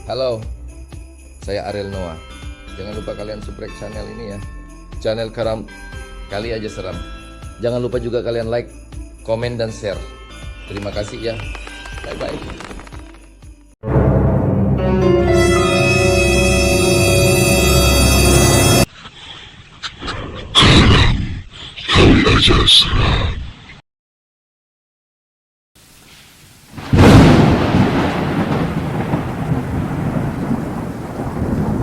Halo, saya Ariel Noah. Jangan lupa kalian subscribe channel ini ya. Channel Karam Kali Aja Seram. Jangan lupa juga kalian like, komen, dan share. Terima kasih ya. Bye-bye. Kali Aja Seram.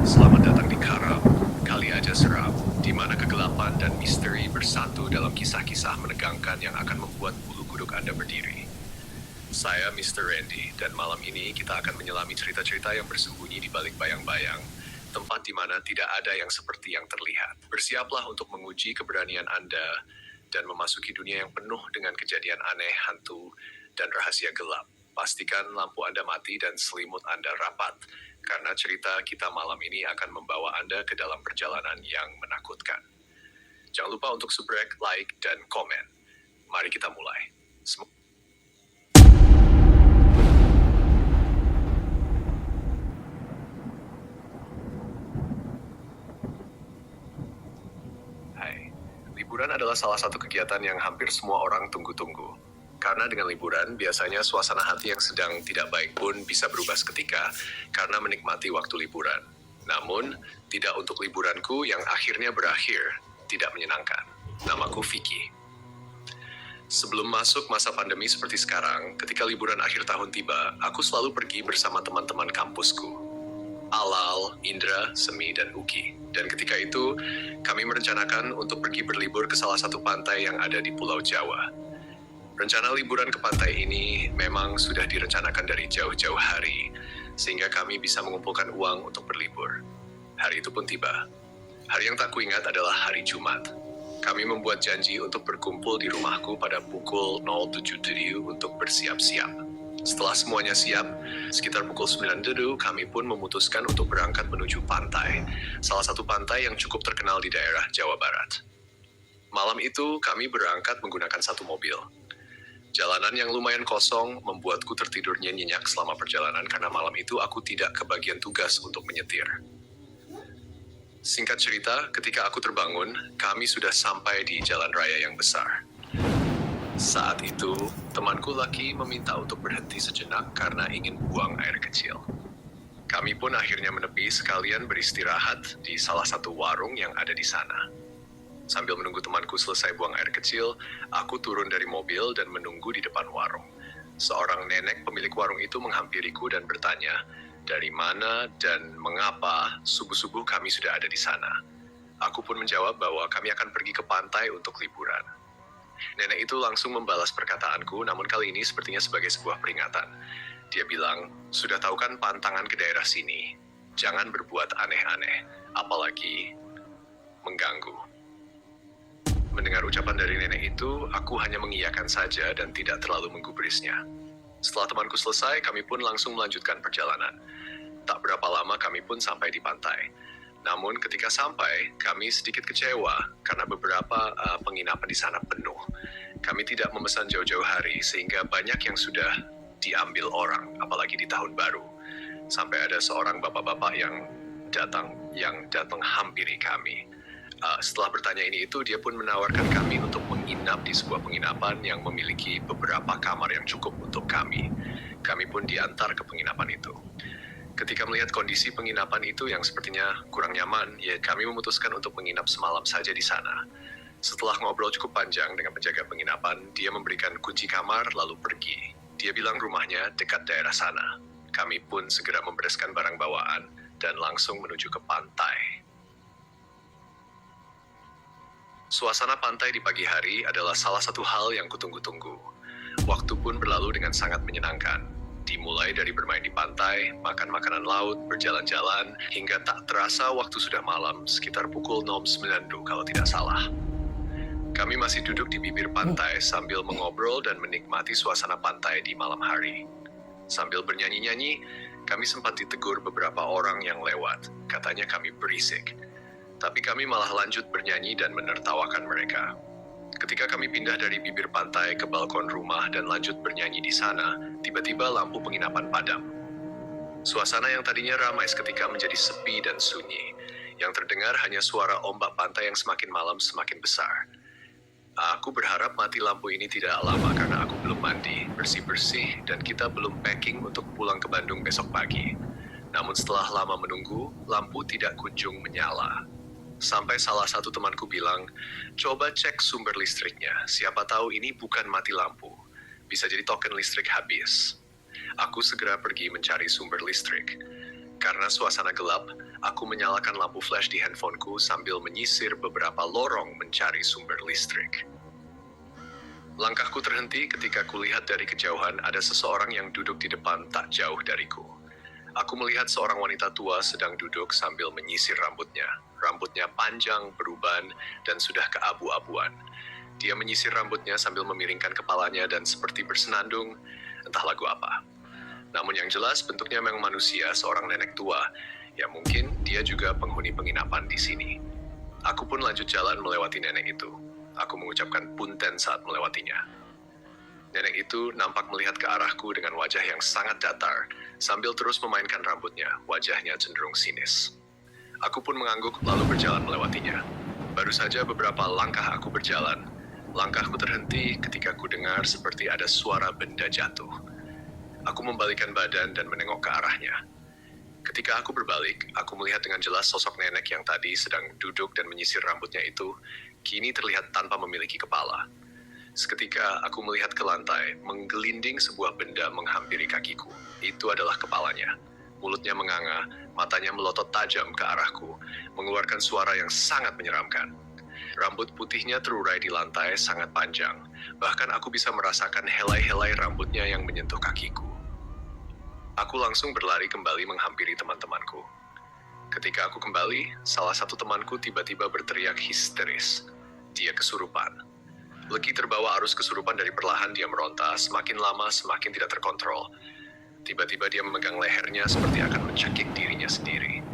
Selamat datang di Karam, Kali Aja Seram, di mana kegelapan dan misteri bersatu dalam kisah-kisah menegangkan yang akan membuat bulu kuduk Anda berdiri. Saya Mr. Randy, dan malam ini kita akan menyelami cerita-cerita yang bersembunyi di balik bayang-bayang, tempat di mana tidak ada yang seperti yang terlihat. Bersiaplah untuk menguji keberanian Anda dan memasuki dunia yang penuh dengan kejadian aneh, hantu, dan rahasia gelap. Pastikan lampu Anda mati dan selimut Anda rapat, karena cerita kita malam ini akan membawa Anda ke dalam perjalanan yang menakutkan. Jangan lupa untuk subscribe, like, dan komen. Mari kita mulai. Hai, liburan adalah salah satu kegiatan yang hampir semua orang tunggu-tunggu. Karena dengan liburan, biasanya suasana hati yang sedang tidak baik pun bisa berubah seketika karena menikmati waktu liburan. Namun, tidak untuk liburanku yang akhirnya berakhir tidak menyenangkan. Namaku Vicky. Sebelum masuk masa pandemi seperti sekarang, ketika liburan akhir tahun tiba, aku selalu pergi bersama teman-teman kampusku. Alal, Indra, Semi, dan Uki. Dan ketika itu, kami merencanakan untuk pergi berlibur ke salah satu pantai yang ada di Pulau Jawa. Rencana liburan ke pantai ini memang sudah direncanakan dari jauh-jauh hari, sehingga kami bisa mengumpulkan uang untuk berlibur. Hari itu pun tiba. Hari yang tak kuingat adalah hari Jumat. Kami membuat janji untuk berkumpul di rumahku pada pukul 07.00 untuk bersiap-siap. Setelah semuanya siap, sekitar pukul 9.00 kami pun memutuskan untuk berangkat menuju pantai, salah satu pantai yang cukup terkenal di daerah Jawa Barat. Malam itu kami berangkat menggunakan satu mobil. Jalanan yang lumayan kosong membuatku tertidurnya nyenyak selama perjalanan karena malam itu aku tidak kebagian tugas untuk menyetir. Singkat cerita, ketika aku terbangun, kami sudah sampai di jalan raya yang besar. Saat itu, temanku laki meminta untuk berhenti sejenak karena ingin buang air kecil. Kami pun akhirnya menepi sekalian beristirahat di salah satu warung yang ada di sana. Sambil menunggu temanku selesai buang air kecil, aku turun dari mobil dan menunggu di depan warung. Seorang nenek pemilik warung itu menghampiriku dan bertanya, dari mana dan mengapa subuh-subuh kami sudah ada di sana. Aku pun menjawab bahwa kami akan pergi ke pantai untuk liburan. Nenek itu langsung membalas perkataanku, namun kali ini sepertinya sebagai sebuah peringatan. Dia bilang, sudah tahu kan pantangan ke daerah sini? Jangan berbuat aneh-aneh, apalagi mengganggu. Mendengar ucapan dari nenek itu, aku hanya mengiyakan saja dan tidak terlalu menggubrisnya. Setelah temanku selesai, kami pun langsung melanjutkan perjalanan. Tak berapa lama kami pun sampai di pantai. Namun ketika sampai, kami sedikit kecewa karena beberapa penginapan di sana penuh. Kami tidak memesan jauh-jauh hari sehingga banyak yang sudah diambil orang, apalagi di tahun baru. Sampai ada seorang bapak-bapak yang datang hampiri kami. Setelah bertanya ini itu, dia pun menawarkan kami untuk menginap di sebuah penginapan yang memiliki beberapa kamar yang cukup untuk kami. Kami pun diantar ke penginapan itu. Ketika melihat kondisi penginapan itu yang sepertinya kurang nyaman, ya kami memutuskan untuk menginap semalam saja di sana. Setelah ngobrol cukup panjang dengan penjaga penginapan, dia memberikan kunci kamar lalu pergi. Dia bilang rumahnya dekat daerah sana. Kami pun segera membereskan barang bawaan dan langsung menuju ke pantai. Suasana pantai di pagi hari adalah salah satu hal yang kutunggu-tunggu. Waktu pun berlalu dengan sangat menyenangkan. Dimulai dari bermain di pantai, makan makanan laut, berjalan-jalan, hingga tak terasa waktu sudah malam, sekitar pukul 09.00 kalau tidak salah. Kami masih duduk di bibir pantai sambil mengobrol dan menikmati suasana pantai di malam hari. Sambil bernyanyi-nyanyi, kami sempat ditegur beberapa orang yang lewat. Katanya kami berisik. Tapi kami malah lanjut bernyanyi dan menertawakan mereka. Ketika kami pindah dari bibir pantai ke balkon rumah dan lanjut bernyanyi di sana, tiba-tiba lampu penginapan padam. Suasana yang tadinya ramai seketika menjadi sepi dan sunyi. Yang terdengar hanya suara ombak pantai yang semakin malam semakin besar. Aku berharap mati lampu ini tidak lama karena aku belum mandi, bersih-bersih, dan kita belum packing untuk pulang ke Bandung besok pagi. Namun setelah lama menunggu, lampu tidak kunjung menyala. Sampai salah satu temanku bilang, coba cek sumber listriknya, siapa tahu ini bukan mati lampu. Bisa jadi token listrik habis. Aku segera pergi mencari sumber listrik. Karena suasana gelap, aku menyalakan lampu flash di handphoneku sambil menyisir beberapa lorong mencari sumber listrik. Langkahku terhenti ketika kulihat dari kejauhan ada seseorang yang duduk di depan tak jauh dariku. Aku melihat seorang wanita tua sedang duduk sambil menyisir rambutnya. Rambutnya panjang, beruban, dan sudah keabu-abuan. Dia menyisir rambutnya sambil memiringkan kepalanya dan seperti bersenandung, entah lagu apa. Namun yang jelas bentuknya memang manusia, seorang nenek tua. Ya mungkin dia juga penghuni penginapan di sini. Aku pun lanjut jalan melewati nenek itu. Aku mengucapkan punten saat melewatinya. Nenek itu nampak melihat ke arahku dengan wajah yang sangat datar, sambil terus memainkan rambutnya, wajahnya cenderung sinis. Aku pun mengangguk lalu berjalan melewatinya. Baru saja beberapa langkah aku berjalan, langkahku terhenti ketika ku dengar seperti ada suara benda jatuh. Aku membalikkan badan dan menengok ke arahnya. Ketika aku berbalik, aku melihat dengan jelas sosok nenek yang tadi sedang duduk dan menyisir rambutnya itu, kini terlihat tanpa memiliki kepala. Seketika aku melihat ke lantai, menggelinding sebuah benda menghampiri kakiku. Itu adalah kepalanya. Mulutnya menganga, matanya melotot tajam ke arahku, mengeluarkan suara yang sangat menyeramkan. Rambut putihnya terurai di lantai sangat panjang, bahkan aku bisa merasakan helai-helai rambutnya yang menyentuh kakiku. Aku langsung berlari kembali menghampiri teman-temanku. Ketika aku kembali, salah satu temanku tiba-tiba berteriak histeris. Dia kesurupan. Leki terbawa arus kesurupan dari perlahan dia meronta, semakin lama semakin tidak terkontrol. Tiba-tiba dia memegang lehernya seperti akan mencekik dirinya sendiri.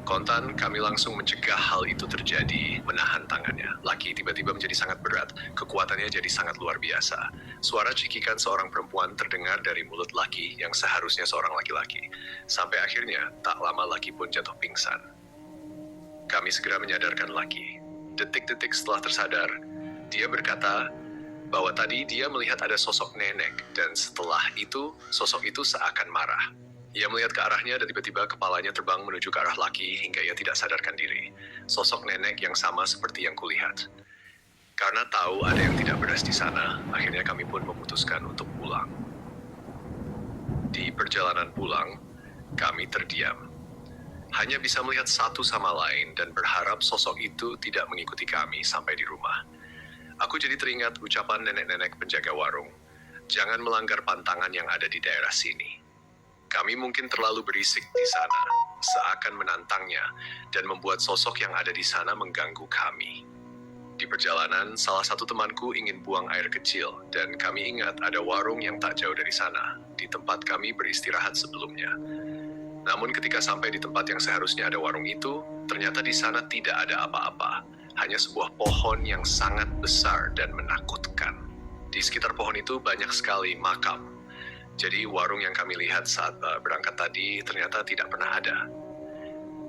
Kontan, kami langsung mencegah hal itu terjadi, menahan tangannya. Laki tiba-tiba menjadi sangat berat, kekuatannya jadi sangat luar biasa. Suara cikikan seorang perempuan terdengar dari mulut laki yang seharusnya seorang laki-laki. Sampai akhirnya, tak lama laki pun jatuh pingsan. Kami segera menyadarkan laki. Detik-detik setelah tersadar, dia berkata bahwa tadi dia melihat ada sosok nenek, dan setelah itu, sosok itu seakan marah. Ia melihat ke arahnya dan tiba-tiba kepalanya terbang menuju ke arah laki hingga ia tidak sadarkan diri. Sosok nenek yang sama seperti yang kulihat. Karena tahu ada yang tidak beres di sana, akhirnya kami pun memutuskan untuk pulang. Di perjalanan pulang, kami terdiam. Hanya bisa melihat satu sama lain dan berharap sosok itu tidak mengikuti kami sampai di rumah. Aku jadi teringat ucapan nenek-nenek penjaga warung. Jangan melanggar pantangan yang ada di daerah sini. Kami mungkin terlalu berisik di sana, seakan menantangnya, dan membuat sosok yang ada di sana mengganggu kami. Di perjalanan, salah satu temanku ingin buang air kecil, dan kami ingat ada warung yang tak jauh dari sana, di tempat kami beristirahat sebelumnya. Namun ketika sampai di tempat yang seharusnya ada warung itu, ternyata di sana tidak ada apa-apa, hanya sebuah pohon yang sangat besar dan menakutkan. Di sekitar pohon itu banyak sekali makam. Jadi warung yang kami lihat saat berangkat tadi ternyata tidak pernah ada.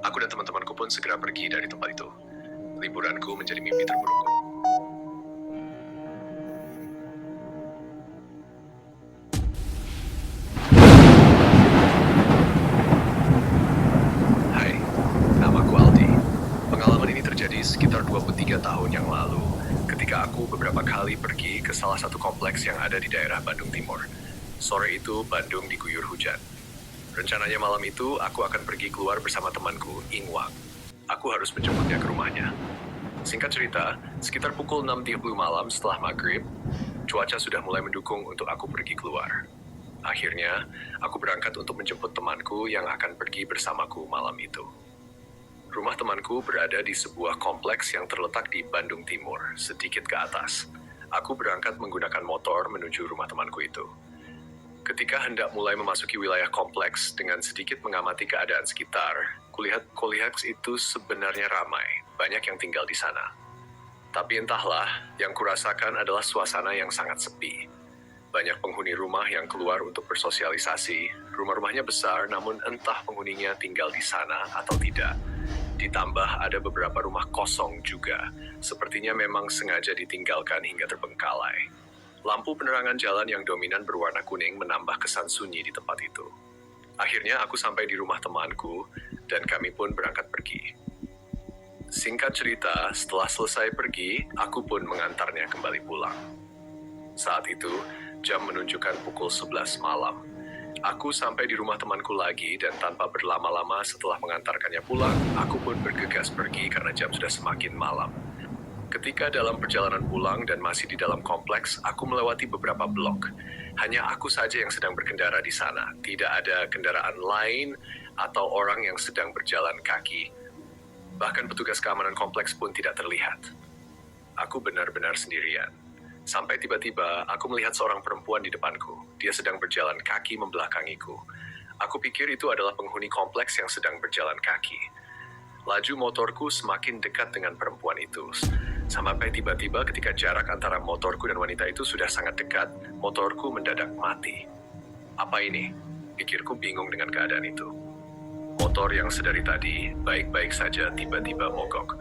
Aku dan teman-temanku pun segera pergi dari tempat itu. Liburanku menjadi mimpi terburukku. Hai, namaku Aldi. Pengalaman ini terjadi sekitar 23 tahun yang lalu, ketika aku beberapa kali pergi ke salah satu kompleks yang ada di daerah Bandung Timur. Sore itu, Bandung diguyur hujan. Rencananya malam itu, aku akan pergi keluar bersama temanku, Ingwang. Aku harus menjemputnya ke rumahnya. Singkat cerita, sekitar pukul 6.30 malam setelah maghrib, cuaca sudah mulai mendukung untuk aku pergi keluar. Akhirnya, aku berangkat untuk menjemput temanku yang akan pergi bersamaku malam itu. Rumah temanku berada di sebuah kompleks yang terletak di Bandung Timur, sedikit ke atas. Aku berangkat menggunakan motor menuju rumah temanku itu. Ketika hendak mulai memasuki wilayah kompleks dengan sedikit mengamati keadaan sekitar, kulihat itu sebenarnya ramai, banyak yang tinggal di sana. Tapi entahlah, yang kurasakan adalah suasana yang sangat sepi. Banyak penghuni rumah yang keluar untuk bersosialisasi. Rumah-rumahnya besar, namun entah penghuninya tinggal di sana atau tidak. Ditambah ada beberapa rumah kosong juga. Sepertinya memang sengaja ditinggalkan hingga terbengkalai. Lampu penerangan jalan yang dominan berwarna kuning menambah kesan sunyi di tempat itu. Akhirnya aku sampai di rumah temanku, dan kami pun berangkat pergi. Singkat cerita, setelah selesai pergi, aku pun mengantarnya kembali pulang. Saat itu, jam menunjukkan pukul 11 malam. Aku sampai di rumah temanku lagi dan tanpa berlama-lama setelah mengantarkannya pulang, aku pun bergegas pergi karena jam sudah semakin malam. Ketika dalam perjalanan pulang dan masih di dalam kompleks, aku melewati beberapa blok. Hanya aku saja yang sedang berkendara di sana. Tidak ada kendaraan lain atau orang yang sedang berjalan kaki. Bahkan petugas keamanan kompleks pun tidak terlihat. Aku benar-benar sendirian. Sampai tiba-tiba, aku melihat seorang perempuan di depanku. Dia sedang berjalan kaki membelakangiku. Aku pikir itu adalah penghuni kompleks yang sedang berjalan kaki. Laju motorku semakin dekat dengan perempuan itu. Sampai tiba-tiba ketika jarak antara motorku dan wanita itu sudah sangat dekat, motorku mendadak mati. Apa ini? Pikirku bingung dengan keadaan itu. Motor yang sedari tadi baik-baik saja tiba-tiba mogok.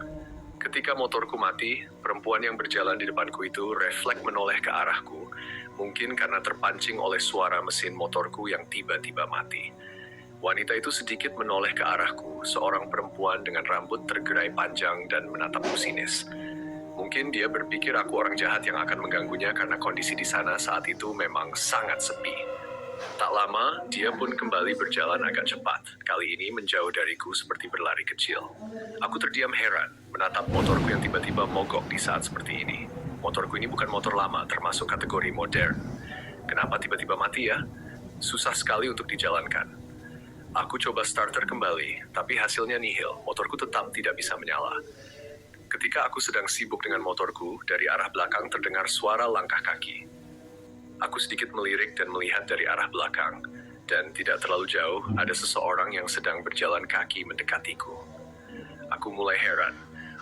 Ketika motorku mati, perempuan yang berjalan di depanku itu refleks menoleh ke arahku, mungkin karena terpancing oleh suara mesin motorku yang tiba-tiba mati. Wanita itu sedikit menoleh ke arahku, seorang perempuan dengan rambut tergerai panjang dan menatapku sinis. Mungkin dia berpikir aku orang jahat yang akan mengganggunya karena kondisi di sana saat itu memang sangat sepi. Tak lama, dia pun kembali berjalan agak cepat. Kali ini menjauh dariku seperti berlari kecil. Aku terdiam heran, menatap motorku yang tiba-tiba mogok di saat seperti ini. Motorku ini bukan motor lama, termasuk kategori modern. Kenapa tiba-tiba mati ya? Susah sekali untuk dijalankan. Aku coba starter kembali, tapi hasilnya nihil. Motorku tetap tidak bisa menyala. Ketika aku sedang sibuk dengan motorku, dari arah belakang terdengar suara langkah kaki. Aku sedikit melirik dan melihat dari arah belakang, dan tidak terlalu jauh ada seseorang yang sedang berjalan kaki mendekatiku. Aku mulai heran.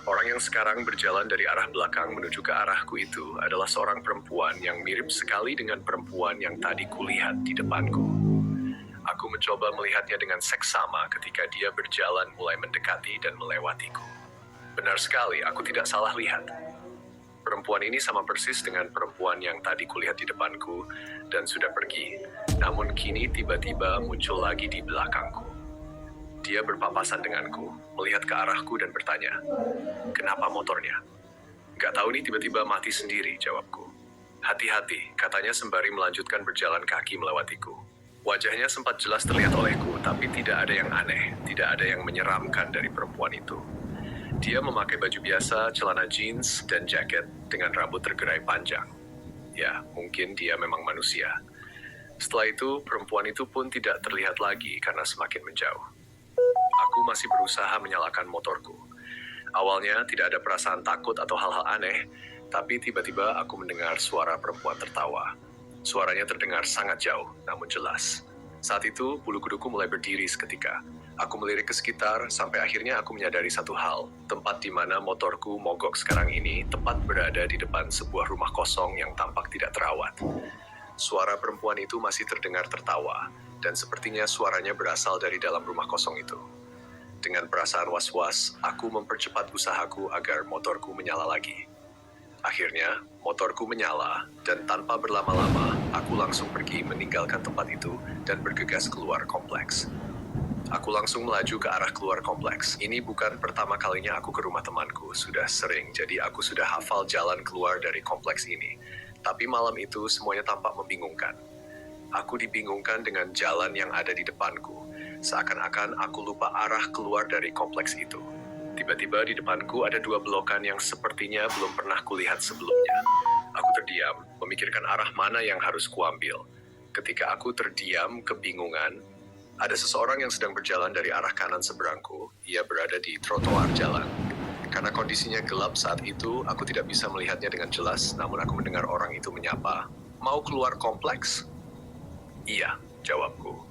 Orang yang sekarang berjalan dari arah belakang menuju ke arahku itu adalah seorang perempuan yang mirip sekali dengan perempuan yang tadi kulihat di depanku. Aku mencoba melihatnya dengan seksama ketika dia berjalan mulai mendekati dan melewatiku. Benar sekali, aku tidak salah lihat. Perempuan ini sama persis dengan perempuan yang tadi kulihat di depanku dan sudah pergi. Namun kini tiba-tiba muncul lagi di belakangku. Dia berpapasan denganku, melihat ke arahku dan bertanya, "Kenapa motornya?" "Gak tahu nih, tiba-tiba mati sendiri," jawabku. "Hati-hati," katanya sembari melanjutkan berjalan kaki melewatiku. Wajahnya sempat jelas terlihat olehku, tapi tidak ada yang aneh, tidak ada yang menyeramkan dari perempuan itu. Dia memakai baju biasa, celana jeans, dan jaket dengan rambut tergerai panjang. Ya, mungkin dia memang manusia. Setelah itu, perempuan itu pun tidak terlihat lagi karena semakin menjauh. Aku masih berusaha menyalakan motorku. Awalnya tidak ada perasaan takut atau hal-hal aneh, tapi tiba-tiba aku mendengar suara perempuan tertawa. Suaranya terdengar sangat jauh, namun jelas. Saat itu, bulu kuduku mulai berdiri seketika. Aku melirik ke sekitar, sampai akhirnya aku menyadari satu hal. Tempat di mana motorku mogok sekarang ini tepat berada di depan sebuah rumah kosong yang tampak tidak terawat. Suara perempuan itu masih terdengar tertawa, dan sepertinya suaranya berasal dari dalam rumah kosong itu. Dengan perasaan was-was, aku mempercepat usahaku agar motorku menyala lagi. Akhirnya, motorku menyala, dan tanpa berlama-lama, aku langsung pergi meninggalkan tempat itu dan bergegas keluar kompleks. Aku langsung melaju ke arah keluar kompleks. Ini bukan pertama kalinya aku ke rumah temanku, sudah sering, jadi aku sudah hafal jalan keluar dari kompleks ini. Tapi malam itu semuanya tampak membingungkan. Aku dibingungkan dengan jalan yang ada di depanku. Seakan-akan aku lupa arah keluar dari kompleks itu. Tiba-tiba di depanku ada dua belokan yang sepertinya belum pernah kulihat sebelumnya. Aku terdiam, memikirkan arah mana yang harus kuambil. Ketika aku terdiam, kebingungan, ada seseorang yang sedang berjalan dari arah kanan seberangku. Ia berada di trotoar jalan. Karena kondisinya gelap saat itu, aku tidak bisa melihatnya dengan jelas, namun aku mendengar orang itu menyapa, "Mau keluar kompleks?" "Iya," jawabku.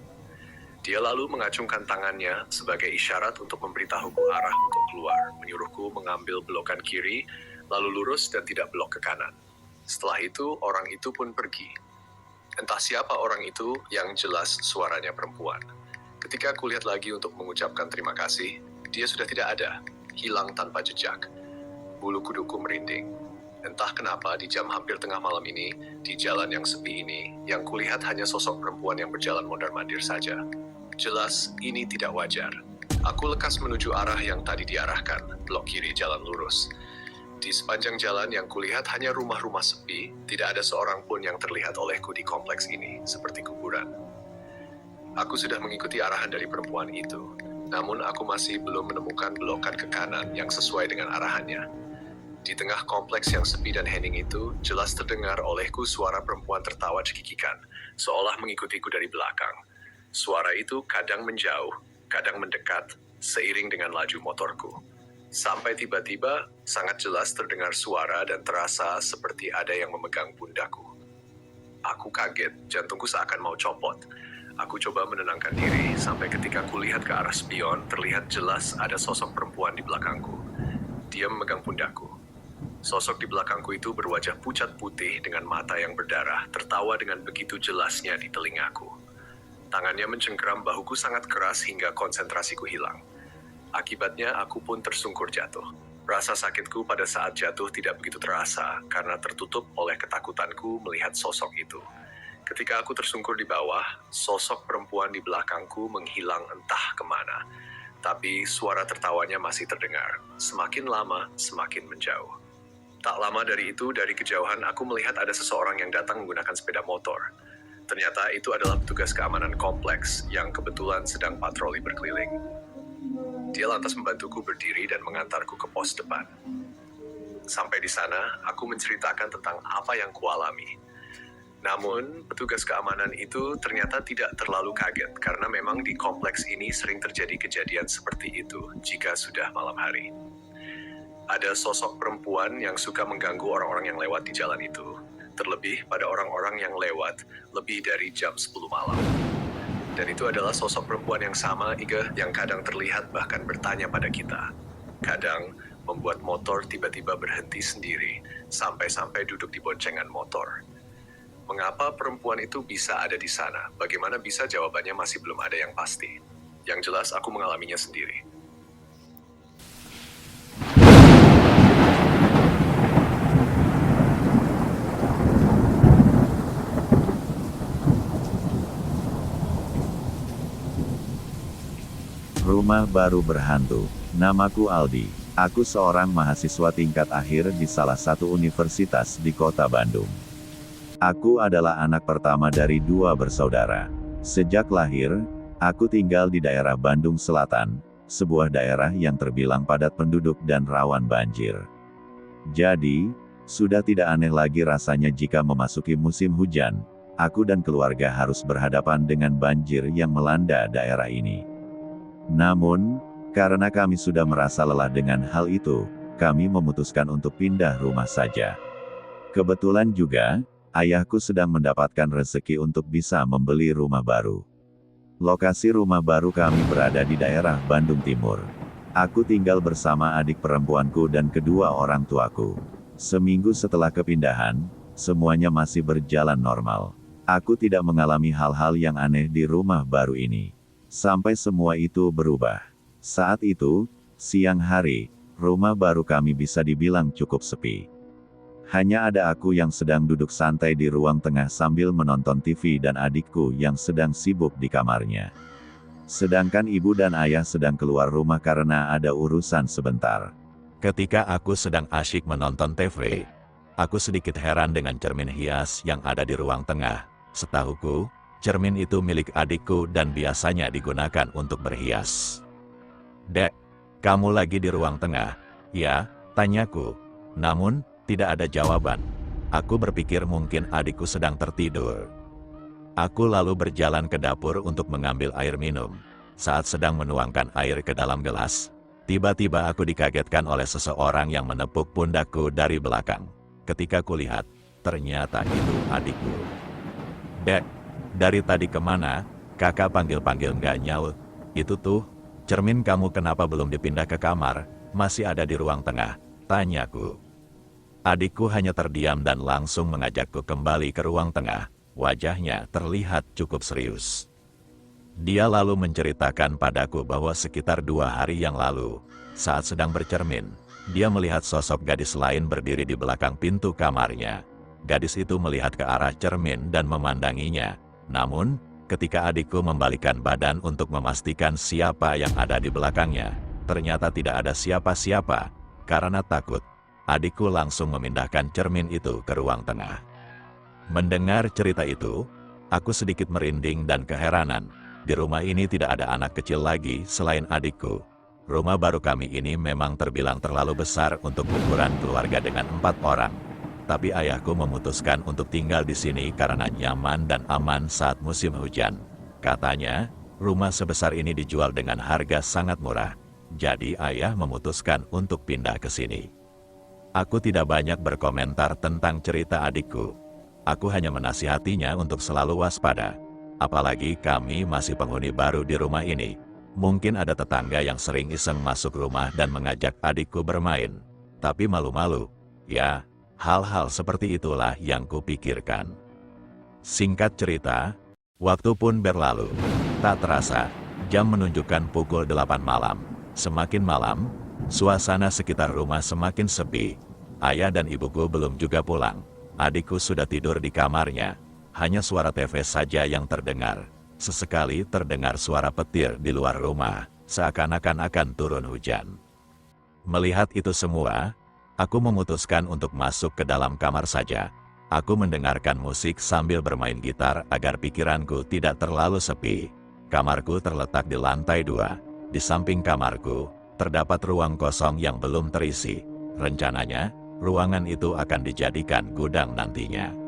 Dia lalu mengacungkan tangannya sebagai isyarat untuk memberitahuku arah untuk keluar, menyuruhku mengambil belokan kiri, lalu lurus dan tidak belok ke kanan. Setelah itu, orang itu pun pergi. Entah siapa orang itu yang jelas suaranya perempuan. Ketika aku lihat lagi untuk mengucapkan terima kasih, dia sudah tidak ada, hilang tanpa jejak. Bulu kuduku merinding. Entah kenapa di jam hampir tengah malam ini, di jalan yang sepi ini, yang kulihat hanya sosok perempuan yang berjalan mondar-mandir saja. Jelas, ini tidak wajar. Aku lekas menuju arah yang tadi diarahkan, blok kiri jalan lurus. Di sepanjang jalan yang kulihat hanya rumah-rumah sepi, tidak ada seorang pun yang terlihat olehku di kompleks ini, seperti kuburan. Aku sudah mengikuti arahan dari perempuan itu, namun aku masih belum menemukan belokan ke kanan yang sesuai dengan arahannya. Di tengah kompleks yang sepi dan hening itu, jelas terdengar olehku suara perempuan tertawa cekikikan, seolah mengikutiku dari belakang. Suara itu kadang menjauh, kadang mendekat, seiring dengan laju motorku. Sampai tiba-tiba, sangat jelas terdengar suara dan terasa seperti ada yang memegang pundakku. Aku kaget, jantungku seakan mau copot. Aku coba menenangkan diri, sampai ketika kulihat ke arah spion, terlihat jelas ada sosok perempuan di belakangku. Dia memegang pundakku. Sosok di belakangku itu berwajah pucat putih dengan mata yang berdarah, tertawa dengan begitu jelasnya di telingaku. Tangannya mencengkeram bahuku sangat keras hingga konsentrasiku hilang. Akibatnya aku pun tersungkur jatuh. Rasa sakitku pada saat jatuh tidak begitu terasa karena tertutup oleh ketakutanku melihat sosok itu. Ketika aku tersungkur di bawah, sosok perempuan di belakangku menghilang entah kemana. Tapi suara tertawanya masih terdengar. Semakin lama, semakin menjauh. Tak lama dari itu, dari kejauhan aku melihat ada seseorang yang datang menggunakan sepeda motor. Ternyata itu adalah petugas keamanan kompleks yang kebetulan sedang patroli berkeliling. Dia lantas membantuku berdiri dan mengantarku ke pos depan. Sampai di sana, aku menceritakan tentang apa yang kualami. Namun, petugas keamanan itu ternyata tidak terlalu kaget karena memang di kompleks ini sering terjadi kejadian seperti itu jika sudah malam hari. Ada sosok perempuan yang suka mengganggu orang-orang yang lewat di jalan itu, terlebih pada orang-orang yang lewat lebih dari jam 10 malam. Dan itu adalah sosok perempuan yang sama, Iga, yang kadang terlihat bahkan bertanya pada kita. Kadang membuat motor tiba-tiba berhenti sendiri, sampai-sampai duduk di boncengan motor. Mengapa perempuan itu bisa ada di sana? Bagaimana bisa? Jawabannya masih belum ada yang pasti. Yang jelas aku mengalaminya sendiri. Rumah baru berhantu. Namaku Aldi. Aku seorang mahasiswa tingkat akhir di salah satu universitas di kota Bandung. Aku adalah anak pertama dari 2 bersaudara. Sejak lahir, aku tinggal di daerah Bandung Selatan, sebuah daerah yang terbilang padat penduduk dan rawan banjir. Jadi, sudah tidak aneh lagi rasanya jika memasuki musim hujan, aku dan keluarga harus berhadapan dengan banjir yang melanda daerah ini. Namun, karena kami sudah merasa lelah dengan hal itu, kami memutuskan untuk pindah rumah saja. Kebetulan juga, ayahku sedang mendapatkan rezeki untuk bisa membeli rumah baru. Lokasi rumah baru kami berada di daerah Bandung Timur. Aku tinggal bersama adik perempuanku dan kedua orang tuaku. Seminggu setelah kepindahan, semuanya masih berjalan normal. Aku tidak mengalami hal-hal yang aneh di rumah baru ini. Sampai semua itu berubah. Saat itu, siang hari, rumah baru kami bisa dibilang cukup sepi. Hanya ada aku yang sedang duduk santai di ruang tengah sambil menonton TV dan adikku yang sedang sibuk di kamarnya. Sedangkan ibu dan ayah sedang keluar rumah karena ada urusan sebentar. Ketika aku sedang asyik menonton TV, aku sedikit heran dengan cermin hias yang ada di ruang tengah. Setahuku, cermin itu milik adikku dan biasanya digunakan untuk berhias. "Dek, kamu lagi di ruang tengah?" "Ya," tanyaku. Namun, tidak ada jawaban. Aku berpikir mungkin adikku sedang tertidur. Aku lalu berjalan ke dapur untuk mengambil air minum. Saat sedang menuangkan air ke dalam gelas, tiba-tiba aku dikagetkan oleh seseorang yang menepuk pundakku dari belakang. Ketika kulihat, ternyata itu adikku. "Dek, dari tadi kemana?" Kakak panggil-panggil nggak nyaut. "Itu tuh, cermin kamu kenapa belum dipindah ke kamar? Masih ada di ruang tengah," tanyaku. Adikku hanya terdiam dan langsung mengajakku kembali ke ruang tengah. Wajahnya terlihat cukup serius. Dia lalu menceritakan padaku bahwa sekitar 2 hari yang lalu, saat sedang bercermin, dia melihat sosok gadis lain berdiri di belakang pintu kamarnya. Gadis itu melihat ke arah cermin dan memandanginya. Namun, ketika adikku membalikkan badan untuk memastikan siapa yang ada di belakangnya, ternyata tidak ada siapa-siapa. Karena takut, adikku langsung memindahkan cermin itu ke ruang tengah. Mendengar cerita itu, aku sedikit merinding dan keheranan. Di rumah ini tidak ada anak kecil lagi selain adikku. Rumah baru kami ini memang terbilang terlalu besar untuk ukuran keluarga dengan 4 orang. Tapi ayahku memutuskan untuk tinggal di sini karena nyaman dan aman saat musim hujan. Katanya, rumah sebesar ini dijual dengan harga sangat murah. Jadi ayah memutuskan untuk pindah ke sini. Aku tidak banyak berkomentar tentang cerita adikku. Aku hanya menasihatinya untuk selalu waspada. Apalagi kami masih penghuni baru di rumah ini. Mungkin ada tetangga yang sering iseng masuk rumah dan mengajak adikku bermain. Tapi malu-malu. Ya, hal-hal seperti itulah yang kupikirkan. Singkat cerita, waktu pun berlalu. Tak terasa, jam menunjukkan pukul 8 malam. Semakin malam, suasana sekitar rumah semakin sepi. Ayah dan ibuku belum juga pulang. Adikku sudah tidur di kamarnya. Hanya suara TV saja yang terdengar. Sesekali terdengar suara petir di luar rumah, seakan-akan akan turun hujan. Melihat itu semua, aku memutuskan untuk masuk ke dalam kamar saja. Aku mendengarkan musik sambil bermain gitar agar pikiranku tidak terlalu sepi. Kamarku terletak di lantai 2. Di samping kamarku, terdapat ruang kosong yang belum terisi. Rencananya, ruangan itu akan dijadikan gudang nantinya.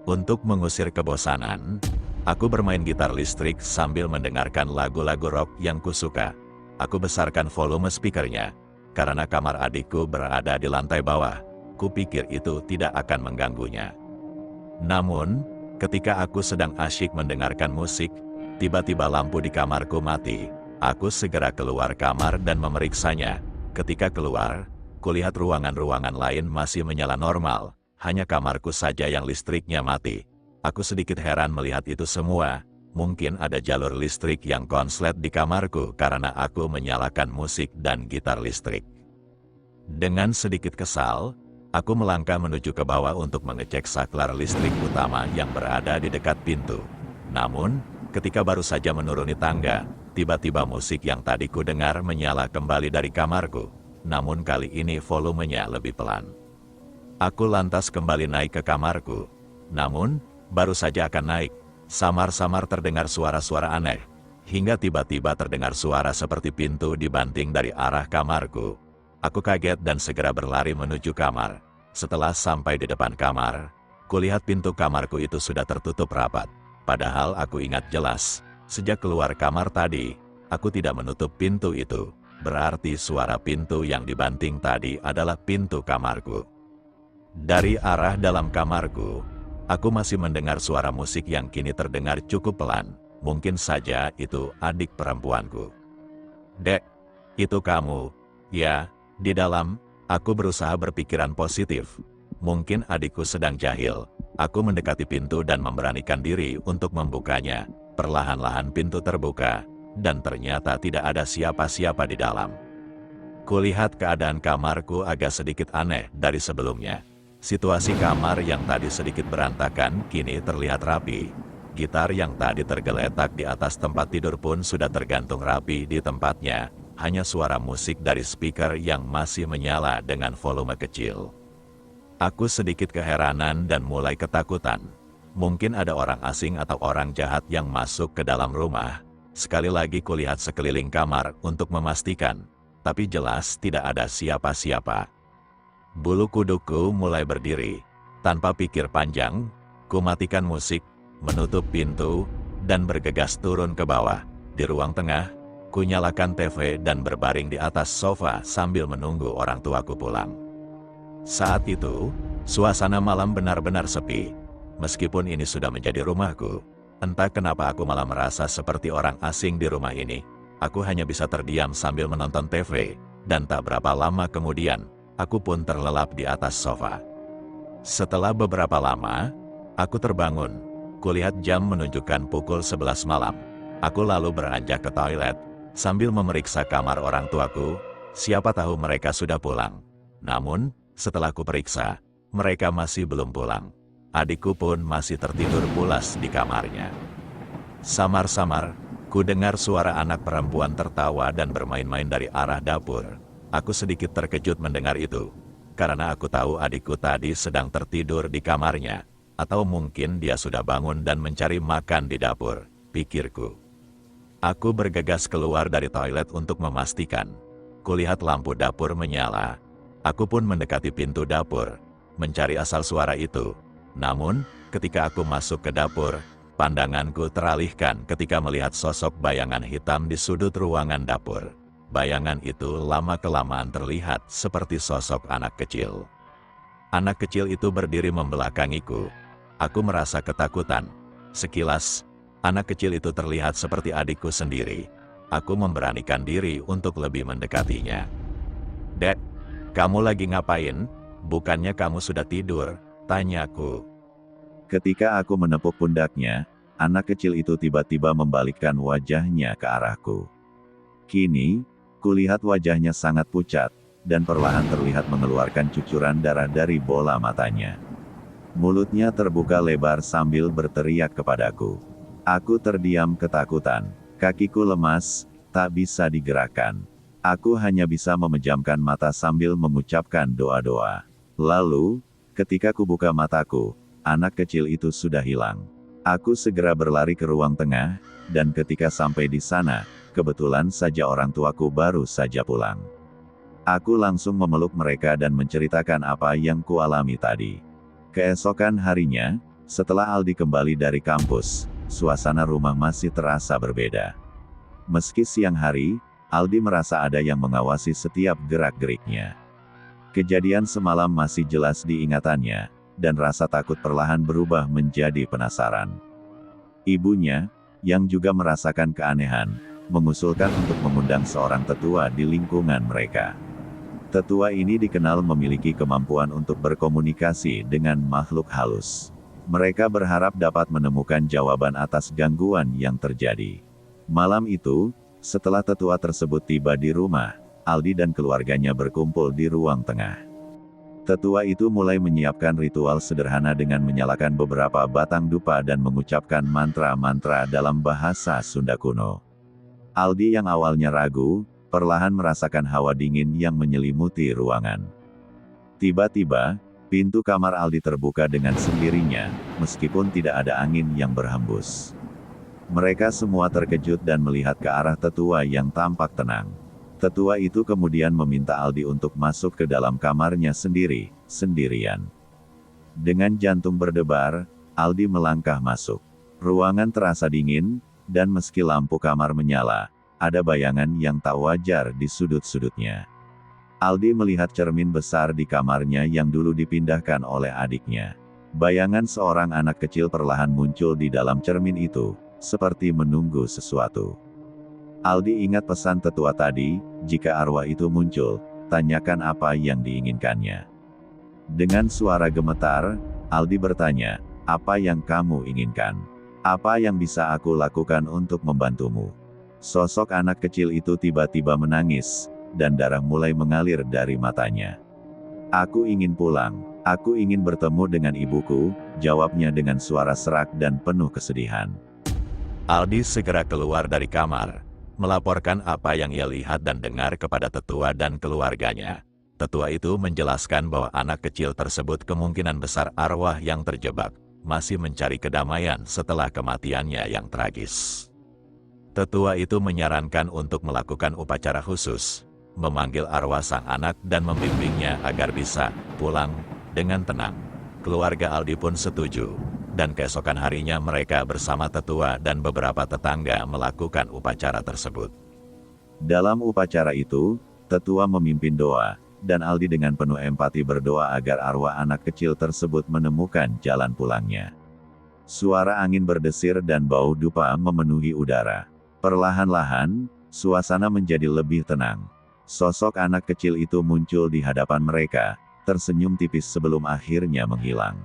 Untuk mengusir kebosanan, aku bermain gitar listrik sambil mendengarkan lagu-lagu rock yang kusuka. Aku besarkan volume speakernya, karena kamar adikku berada di lantai bawah. Kupikir itu tidak akan mengganggunya. Namun, ketika aku sedang asyik mendengarkan musik, tiba-tiba lampu di kamarku mati. Aku segera keluar kamar dan memeriksanya. Ketika keluar, kulihat ruangan-ruangan lain masih menyala normal. Hanya kamarku saja yang listriknya mati. Aku sedikit heran melihat itu semua. Mungkin ada jalur listrik yang konslet di kamarku karena aku menyalakan musik dan gitar listrik. Dengan sedikit kesal, aku melangkah menuju ke bawah untuk mengecek saklar listrik utama yang berada di dekat pintu. Namun, ketika baru saja menuruni tangga, tiba-tiba musik yang tadi ku dengar menyala kembali dari kamarku. Namun kali ini volumenya lebih pelan. Aku lantas kembali naik ke kamarku. Namun, baru saja akan naik, samar-samar terdengar suara-suara aneh. Hingga tiba-tiba terdengar suara seperti pintu dibanting dari arah kamarku. Aku kaget dan segera berlari menuju kamar. Setelah sampai di depan kamar, kulihat pintu kamarku itu sudah tertutup rapat. Padahal aku ingat jelas, sejak keluar kamar tadi, aku tidak menutup pintu itu. Berarti suara pintu yang dibanting tadi adalah pintu kamarku. Dari arah dalam kamarku, aku masih mendengar suara musik yang kini terdengar cukup pelan. Mungkin saja itu adik perempuanku. Dek, itu kamu? Ya, di dalam, aku berusaha berpikiran positif. Mungkin adikku sedang jahil. Aku mendekati pintu dan memberanikan diri untuk membukanya. Perlahan-lahan pintu terbuka, dan ternyata tidak ada siapa-siapa di dalam. Kulihat keadaan kamarku agak sedikit aneh dari sebelumnya. Situasi kamar yang tadi sedikit berantakan kini terlihat rapi. Gitar yang tadi tergeletak di atas tempat tidur pun sudah tergantung rapi di tempatnya. Hanya suara musik dari speaker yang masih menyala dengan volume kecil. Aku sedikit keheranan dan mulai ketakutan. Mungkin ada orang asing atau orang jahat yang masuk ke dalam rumah. Sekali lagi kulihat sekeliling kamar untuk memastikan. Tapi jelas tidak ada siapa-siapa. Bulu kuduku mulai berdiri. Tanpa pikir panjang, ku matikan musik, menutup pintu, dan bergegas turun ke bawah. Di ruang tengah, ku nyalakan TV dan berbaring di atas sofa sambil menunggu orang tuaku pulang. Saat itu, suasana malam benar-benar sepi. Meskipun ini sudah menjadi rumahku, entah kenapa aku malah merasa seperti orang asing di rumah ini. Aku hanya bisa terdiam sambil menonton TV, dan tak berapa lama kemudian, aku pun terlelap di atas sofa. Setelah beberapa lama, aku terbangun. Kulihat jam menunjukkan pukul 11 malam. Aku lalu beranjak ke toilet, sambil memeriksa kamar orang tuaku, siapa tahu mereka sudah pulang. Namun, setelah kuperiksa, mereka masih belum pulang. Adikku pun masih tertidur pulas di kamarnya. Samar-samar, ku dengar suara anak perempuan tertawa dan bermain-main dari arah dapur. Aku sedikit terkejut mendengar itu, karena aku tahu adikku tadi sedang tertidur di kamarnya, atau mungkin dia sudah bangun dan mencari makan di dapur, pikirku. Aku bergegas keluar dari toilet untuk memastikan. Kulihat lampu dapur menyala. Aku pun mendekati pintu dapur, mencari asal suara itu. Namun, ketika aku masuk ke dapur, pandanganku teralihkan ketika melihat sosok bayangan hitam di sudut ruangan dapur. Bayangan itu lama-kelamaan terlihat seperti sosok anak kecil. Anak kecil itu berdiri membelakangiku. Aku merasa ketakutan. Sekilas, anak kecil itu terlihat seperti adikku sendiri. Aku memberanikan diri untuk lebih mendekatinya. "Dek, kamu lagi ngapain? Bukannya kamu sudah tidur?" tanyaku. Ketika aku menepuk pundaknya, anak kecil itu tiba-tiba membalikkan wajahnya ke arahku. Kini, kulihat wajahnya sangat pucat, dan perlahan terlihat mengeluarkan cucuran darah dari bola matanya. Mulutnya terbuka lebar sambil berteriak kepadaku. Aku terdiam ketakutan. Kakiku lemas, tak bisa digerakkan. Aku hanya bisa memejamkan mata sambil mengucapkan doa-doa. Lalu, ketika kubuka mataku, anak kecil itu sudah hilang. Aku segera berlari ke ruang tengah, dan ketika sampai di sana, kebetulan saja orang tuaku baru saja pulang. Aku langsung memeluk mereka dan menceritakan apa yang kualami tadi. Keesokan harinya, setelah Aldi kembali dari kampus, suasana rumah masih terasa berbeda. Meski siang hari, Aldi merasa ada yang mengawasi setiap gerak-geriknya. Kejadian semalam masih jelas di ingatannya, dan rasa takut perlahan berubah menjadi penasaran. Ibunya, yang juga merasakan keanehan, mengusulkan untuk mengundang seorang tetua di lingkungan mereka. Tetua ini dikenal memiliki kemampuan untuk berkomunikasi dengan makhluk halus. Mereka berharap dapat menemukan jawaban atas gangguan yang terjadi. Malam itu, setelah tetua tersebut tiba di rumah, Aldi dan keluarganya berkumpul di ruang tengah. Tetua itu mulai menyiapkan ritual sederhana dengan menyalakan beberapa batang dupa dan mengucapkan mantra-mantra dalam bahasa Sunda kuno. Aldi yang awalnya ragu, perlahan merasakan hawa dingin yang menyelimuti ruangan. Tiba-tiba, pintu kamar Aldi terbuka dengan sendirinya, meskipun tidak ada angin yang berhembus. Mereka semua terkejut dan melihat ke arah tetua yang tampak tenang. Tetua itu kemudian meminta Aldi untuk masuk ke dalam kamarnya sendirian. Dengan jantung berdebar, Aldi melangkah masuk. Ruangan terasa dingin, dan meski lampu kamar menyala, ada bayangan yang tak wajar di sudut-sudutnya. Aldi melihat cermin besar di kamarnya yang dulu dipindahkan oleh adiknya. Bayangan seorang anak kecil perlahan muncul di dalam cermin itu, seperti menunggu sesuatu. Aldi ingat pesan tetua tadi, jika arwah itu muncul, tanyakan apa yang diinginkannya. Dengan suara gemetar, Aldi bertanya, "Apa yang kamu inginkan? Apa yang bisa aku lakukan untuk membantumu?" Sosok anak kecil itu tiba-tiba menangis, dan darah mulai mengalir dari matanya. "Aku ingin pulang. Aku ingin bertemu dengan ibuku," jawabnya dengan suara serak dan penuh kesedihan. Aldi segera keluar dari kamar, melaporkan apa yang ia lihat dan dengar kepada tetua dan keluarganya. Tetua itu menjelaskan bahwa anak kecil tersebut kemungkinan besar arwah yang terjebak, masih mencari kedamaian setelah kematiannya yang tragis. Tetua itu menyarankan untuk melakukan upacara khusus, memanggil arwah sang anak dan membimbingnya agar bisa pulang dengan tenang. Keluarga Aldi pun setuju, dan keesokan harinya mereka bersama tetua dan beberapa tetangga melakukan upacara tersebut. Dalam upacara itu, tetua memimpin doa, dan Aldi dengan penuh empati berdoa agar arwah anak kecil tersebut menemukan jalan pulangnya. Suara angin berdesir dan bau dupa memenuhi udara. Perlahan-lahan, suasana menjadi lebih tenang. Sosok anak kecil itu muncul di hadapan mereka, tersenyum tipis sebelum akhirnya menghilang.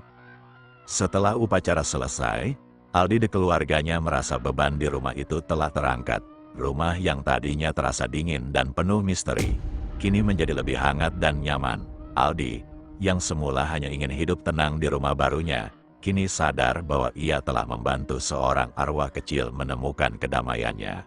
Setelah upacara selesai, Aldi dan keluarganya merasa beban di rumah itu telah terangkat. Rumah yang tadinya terasa dingin dan penuh misteri, kini menjadi lebih hangat dan nyaman. Aldi, yang semula hanya ingin hidup tenang di rumah barunya, kini sadar bahwa ia telah membantu seorang arwah kecil menemukan kedamaiannya.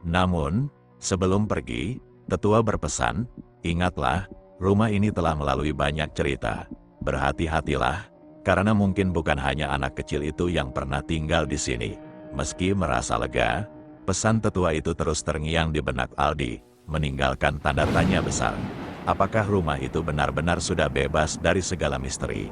Namun, sebelum pergi, tetua berpesan, ingatlah, rumah ini telah melalui banyak cerita. Berhati-hatilah, karena mungkin bukan hanya anak kecil itu yang pernah tinggal di sini. Meski merasa lega, pesan tetua itu terus terngiang di benak Aldi, meninggalkan tanda tanya besar. Apakah rumah itu benar-benar sudah bebas dari segala misteri?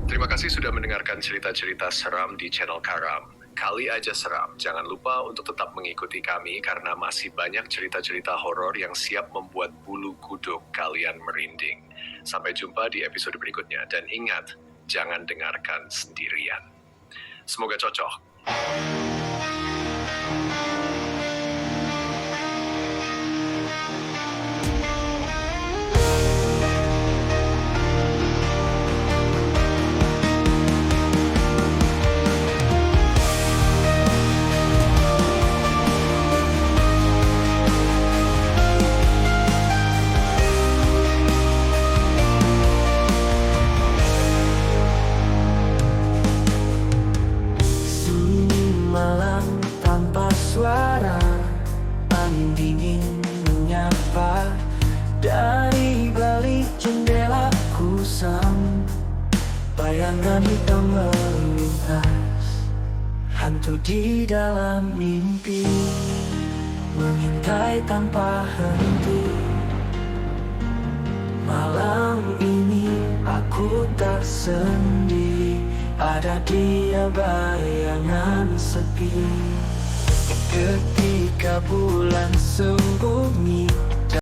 Terima kasih sudah mendengarkan cerita-cerita seram di channel Karam. Kali aja seram, jangan lupa untuk tetap mengikuti kami karena masih banyak cerita-cerita horor yang siap membuat bulu kuduk kalian merinding. Sampai jumpa di episode berikutnya, dan ingat, jangan dengarkan sendirian. Semoga cocok. Sunyi malam tanpa suara, angin dingin menyapa. Dari balik jendela kusam, bayangan hitam melintas. Hantu di dalam mimpi mengintai tanpa henti. Malam ini aku tak sendiri, ada dia bayangan sepi. Ketika bulan